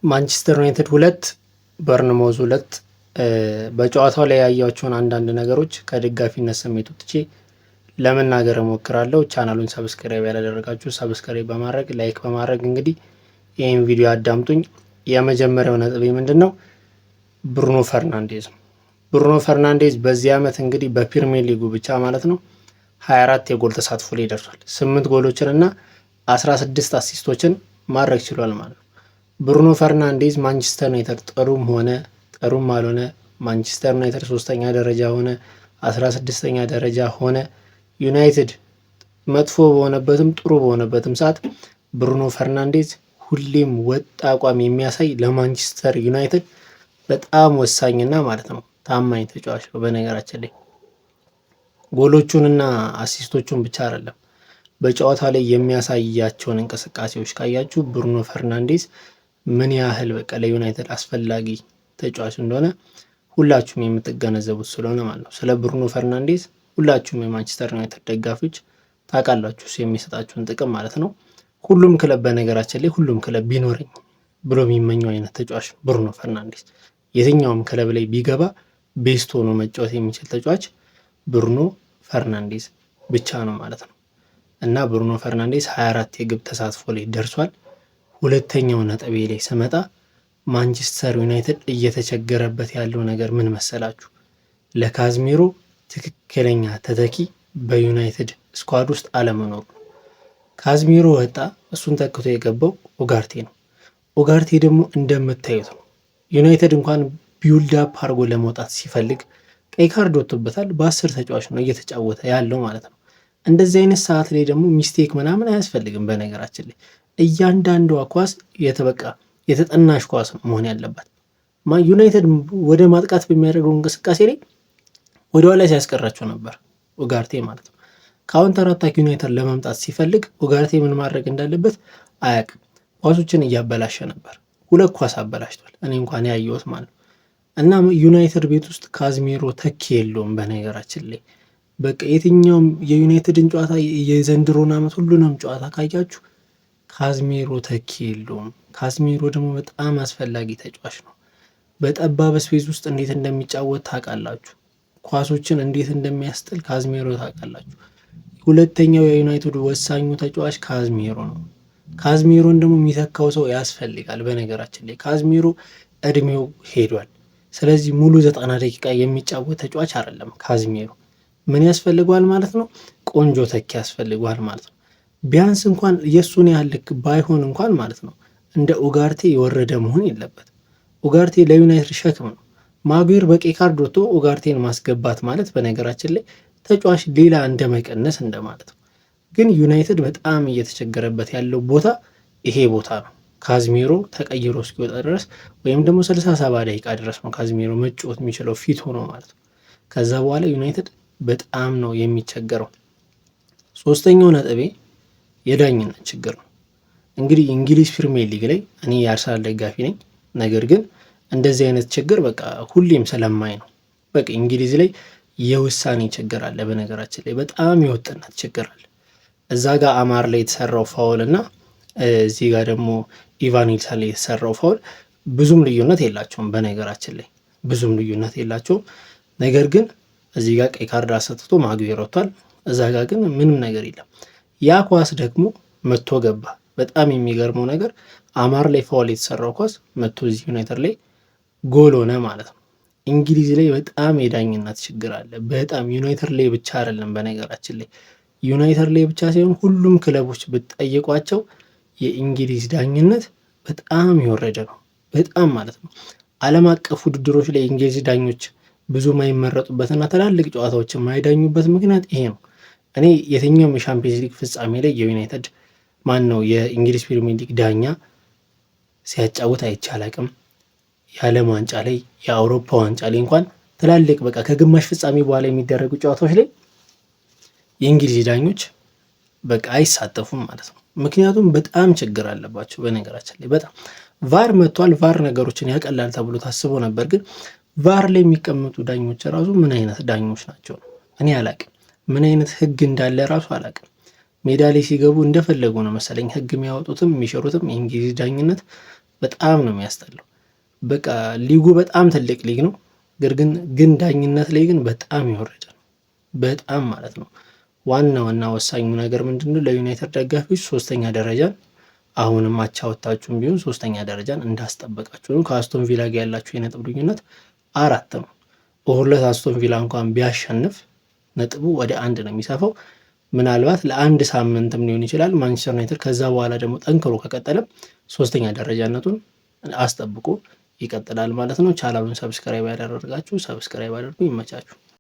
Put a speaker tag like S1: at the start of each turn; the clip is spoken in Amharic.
S1: ማንቸስተር ዩናይትድ 2 በርንማውዝ 2 በጨዋታው ላይ ያያቸውን አንዳንድ ነገሮች ከደጋፊነት ስሜት ወጥቼ ለመናገር እሞክራለሁ። ቻናሉን ሰብስክራይብ ያላደረጋችሁ ሰብስክራይብ በማድረግ ላይክ በማድረግ እንግዲህ ይህን ቪዲዮ አዳምጡኝ። የመጀመሪያው ነጥብ ምንድነው? ብሩኖ ፈርናንዴዝ ነው። ብሩኖ ፈርናንዴዝ በዚህ ዓመት እንግዲህ በፕሪሚየር ሊጉ ብቻ ማለት ነው 24 የጎል ተሳትፎ ላይ ደርሷል። 8 ጎሎችን እና 16 አሲስቶችን ማድረግ ችሏል ማለት ነው። ብሩኖ ፈርናንዴዝ ማንቸስተር ዩናይትድ ጥሩም አልሆነ ማንቸስተር ዩናይትድ 3ኛ ደረጃ ሆነ 16ኛ ደረጃ ሆነ ዩናይትድ መጥፎ በሆነበትም ጥሩ በሆነበትም ሰዓት ብሩኖ ፈርናንዴዝ ሁሌም ወጥ አቋም የሚያሳይ ለማንቸስተር ዩናይትድ በጣም ወሳኝና ማለት ነው ታማኝ ተጫዋች ነው። በነገራችን ላይ ጎሎቹንና አሲስቶቹን ብቻ አይደለም በጨዋታ ላይ የሚያሳያቸውን እንቅስቃሴዎች ካያችሁ ብሩኖ ፈርናንዴዝ ምን ያህል በቃ ለዩናይትድ አስፈላጊ ተጫዋች እንደሆነ ሁላችሁም የምትገነዘቡት ስለሆነ ማለት ነው። ስለ ብሩኖ ፈርናንዴዝ ሁላችሁም የማንቸስተር ዩናይትድ ደጋፊዎች ታውቃላችሁ የሚሰጣችሁን ጥቅም ማለት ነው። ሁሉም ክለብ በነገራችን ላይ ሁሉም ክለብ ቢኖረኝ ብሎ የሚመኘው አይነት ተጫዋች ብሩኖ ፈርናንዴዝ የትኛውም ክለብ ላይ ቢገባ ቤስት ሆኖ መጫወት የሚችል ተጫዋች ብሩኖ ፈርናንዴዝ ብቻ ነው ማለት ነው። እና ብሩኖ ፈርናንዴዝ 24 የግብ ተሳትፎ ላይ ደርሷል። ሁለተኛው ነጥቤ ላይ ስመጣ ማንቸስተር ዩናይትድ እየተቸገረበት ያለው ነገር ምን መሰላችሁ? ለካዝሚሮ ትክክለኛ ተተኪ በዩናይትድ ስኳድ ውስጥ አለመኖሩ ነው። ካዝሚሮ ወጣ፣ እሱን ተክቶ የገባው ኦጋርቴ ነው። ኦጋርቴ ደግሞ እንደምታዩት ነው። ዩናይትድ እንኳን ቢውልድ አፕ አድርጎ ለመውጣት ሲፈልግ ቀይ ካርድ ወጥቶበታል። በ10 ተጫዋች ነው እየተጫወተ ያለው ማለት ነው። እንደዚህ አይነት ሰዓት ላይ ደግሞ ሚስቴክ ምናምን አያስፈልግም። በነገራችን ላይ እያንዳንዷ ኳስ የተጠናሽ ኳስ መሆን ያለባት። ዩናይትድ ወደ ማጥቃት በሚያደርገው እንቅስቃሴ ላይ ወደኋላ ሲያስቀራቸው ነበር ኦጋርቴ ማለት ነው። ካውንተር አታክ ዩናይትድ ለመምጣት ሲፈልግ ኦጋርቴ ምን ማድረግ እንዳለበት አያውቅም። ኳሶችን እያበላሸ ነበር። 2 ኳስ አበላሽቷል፣ እኔ እንኳን ያየሁት ማለት ነው። እና ዩናይትድ ቤት ውስጥ ካዝሚሮ ተኪ የለውም። በነገራችን ላይ በቃ የትኛውም የዩናይትድን ጨዋታ የዘንድሮን ዓመት ሁሉንም ጨዋታ ካያችሁ ካዝሚሮ ተኪ የለውም። ካዝሚሮ ደግሞ በጣም አስፈላጊ ተጫዋች ነው። በጠባብ ስፔስ ውስጥ እንዴት እንደሚጫወት ታውቃላችሁ። ኳሶችን እንዴት እንደሚያስጥል ካዝሚሮ ታውቃላችሁ። ሁለተኛው የዩናይትድ ወሳኙ ተጫዋች ካዝሚሮ ነው። ካዝሚሮን ደግሞ የሚተካው ሰው ያስፈልጋል። በነገራችን ላይ ካዝሚሮ እድሜው ሄዷል። ስለዚህ ሙሉ 90 ደቂቃ የሚጫወት ተጫዋች አይደለም ካዝሚሮ። ምን ያስፈልገዋል ማለት ነው? ቆንጆ ተኪ ያስፈልገዋል ማለት ነው። ቢያንስ እንኳን የእሱን ያህል ልክ ባይሆን እንኳን ማለት ነው እንደ ኦጋርቴ የወረደ መሆን የለበት። ኦጋርቴ ለዩናይትድ ሸክም ነው። ማጉዌር በቀይ ካርድ ወጥቶ ኦጋርቴን ማስገባት ማለት በነገራችን ላይ ተጫዋች ሌላ እንደ መቀነስ እንደማለት ነው። ግን ዩናይትድ በጣም እየተቸገረበት ያለው ቦታ ይሄ ቦታ ነው። ካዝሚሮ ተቀይሮ እስኪወጣ ድረስ ወይም ደግሞ 67 ደቂቃ ድረስ ነው ካዝሚሮ መጫወት የሚችለው ፊት ሆኖ ማለት ነው። ከዛ በኋላ ዩናይትድ በጣም ነው የሚቸገረው። ሶስተኛው ነጥቤ የዳኝነት ችግር ነው። እንግዲህ እንግሊዝ ፕሪሚየር ሊግ ላይ እኔ የአርሰናል ደጋፊ ነኝ። ነገር ግን እንደዚህ አይነት ችግር በቃ ሁሌም ስለማይ ነው። በቃ እንግሊዝ ላይ የውሳኔ ችግር አለ። በነገራችን ላይ በጣም የወጥነት ችግር አለ። እዛ ጋር አማር ላይ የተሰራው ፋውል እና እዚህ ጋር ደግሞ ኢቫን ኒልሰን ላይ የተሰራው ፋውል ብዙም ልዩነት የላቸውም። በነገራችን ላይ ብዙም ልዩነት የላቸውም። ነገር ግን እዚህ ጋር ቀይ ካርድ አሰጥቶ ማጉዌር ወጥቷል። እዛ ጋር ግን ምንም ነገር የለም። ያ ኳስ ደግሞ መቶ ገባ። በጣም የሚገርመው ነገር አማር ላይ ፋውል የተሰራው ኳስ መቶ እዚህ ዩናይትድ ላይ ጎል ሆነ ማለት ነው። እንግሊዝ ላይ በጣም የዳኝነት ችግር አለ። በጣም ዩናይትድ ላይ ብቻ አይደለም። በነገራችን ላይ ዩናይትድ ላይ ብቻ ሳይሆን ሁሉም ክለቦች ብትጠይቋቸው የእንግሊዝ ዳኝነት በጣም የወረደ ነው። በጣም ማለት ነው። ዓለም አቀፍ ውድድሮች ላይ የእንግሊዝ ዳኞች ብዙ የማይመረጡበትና ትላልቅ ጨዋታዎች የማይዳኙበት ምክንያት ይሄ ነው። እኔ የትኛውም የሻምፒየንስ ሊግ ፍጻሜ ላይ የዩናይትድ የእንግሊዝ ፕሪሚየር ሊግ ዳኛ ሲያጫውት አይቼ አላቅም። የዓለም ዋንጫ ላይ የአውሮፓ ዋንጫ ላይ እንኳን ትላልቅ በቃ ከግማሽ ፍጻሜ በኋላ የሚደረጉ ጨዋታዎች ላይ የእንግሊዝ ዳኞች በቃ አይሳተፉም ማለት ነው። ምክንያቱም በጣም ችግር አለባቸው። በነገራችን ላይ በጣም ቫር መጥቷል። ቫር ነገሮችን ያቀላል ተብሎ ታስቦ ነበር። ግን ቫር ላይ የሚቀመጡ ዳኞች ራሱ ምን አይነት ዳኞች ናቸው? እኔ አላቅም። ምን አይነት ህግ እንዳለ ራሱ አላቅም። ሜዳ ላይ ሲገቡ እንደፈለጉ ነው መሰለኝ ህግ የሚያወጡትም የሚሸሩትም። የእንግሊዝ ዳኝነት በጣም ነው የሚያስጠላው። በቃ ሊጉ በጣም ትልቅ ሊግ ነው፣ ግን ዳኝነት ላይ ግን በጣም የወረደ ነው። በጣም ማለት ነው። ዋና ወሳኙ ነገር ምንድነው? ለዩናይትድ ደጋፊዎች ሶስተኛ ደረጃን አሁንም አቻ ወጥታችሁም ቢሆን ሶስተኛ ደረጃን እንዳስጠበቃችሁ ነው። ከአስቶን ቪላ ጋር ያላችሁ የነጥብ ልዩነት 4 ነው። በሁለት አስቶን ቪላ እንኳን ቢያሸንፍ ነጥቡ ወደ 1 ነው የሚሰፋው። ምናልባት ለአንድ ሳምንትም ሊሆን ይችላል። ማንቸስተር ዩናይትድ ከዛ በኋላ ደግሞ ጠንክሮ ከቀጠለም ሶስተኛ ደረጃነቱን አስጠብቆ ይቀጥላል ማለት ነው። ቻናሉን ሰብስክራይብ ያደረጋችሁ ሰብስክራይብ አድርጉ። ይመቻችሁ።